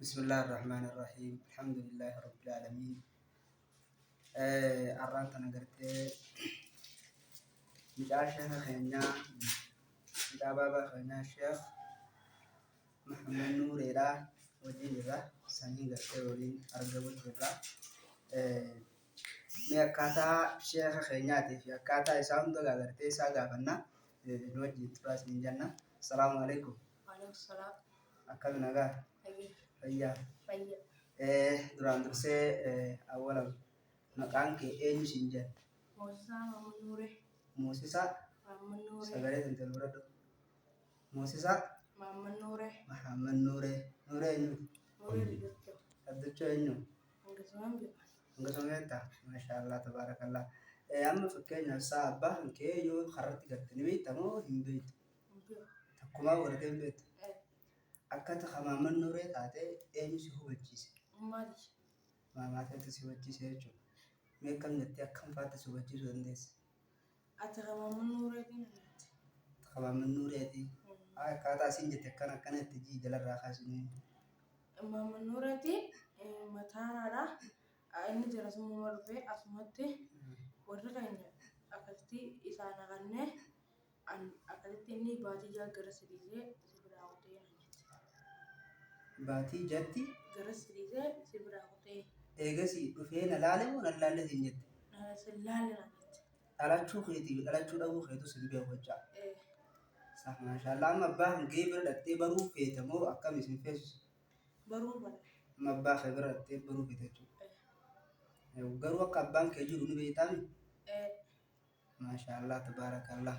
بسم الله الرحمن الرحيم الحمد لله رب العالمين. أرانتنا قرت مجاشة خينا مجابا خينا الشيخ محمد نور إله وجه إله سنين قرت ولين أرجو الجبرة ميكاتا شيخ خيناتي في كاتا يساوند قرت ساقا فنا نوجه تراس من جنة. السلام عليكم. وعليكم السلام. أكل نجار. فيا فيا. duraan dursee awwalan maqaan kee eenyu siin jedha? Moosisaa Maamman Nuuree. Moosisaa Maamman Nuuree. sagalee kan ta'e bira dhufu. Moosisaa Maamman Nuuree. Mahammed Nuuree. Nuuree eenyu? Nuuree Biqiltuu. Abdachoo eenyu? Hangasumaan beekan. Hangasomeetta. Maashaallah tabaarakallah. Amma fakkeenyaaf isaa abbaan kee yoo karratti garte ni beekta moo hin beektu? Takkumaa godhatee hin beektu. Akka Maamman Nuuree taatee eenyu si hubachiise? Maali? Maamaateetu si hubachiise jechuudha. Mee kam jettee akkam faatti si hubachiisuu dandeessa? Ati Maamman Nuureetiin jirti. Maamman Nuureetiin. Akkaataa isiin jette akkana itti jii jalarraa kaasanii. Maamman Nuureetiin mataanaadha. Inni jala sumuma dhufee asumatti warri keenya akkasitti isaan haqannee akkasitti inni baatii jala gara sadiisee si biraa kutee Baatii jatti gara sadiisee si biraa kutee. Eegasii dhufee na laale moo na laalle siin jette? Si laalle na jette. Dhalachuu keetii dhalachuu dhabuu keetu sin beeku jechaa. Maashaallah amma abbaa hangee bira dhattee baruu feeta moo akkam isin feesisu? Baruu bara. Amma abbaa kee bira dhattee baruu feeta jechuudha. Garuu akka abbaan kee jiru ni beektaami? Maashaallah tabaarakallah.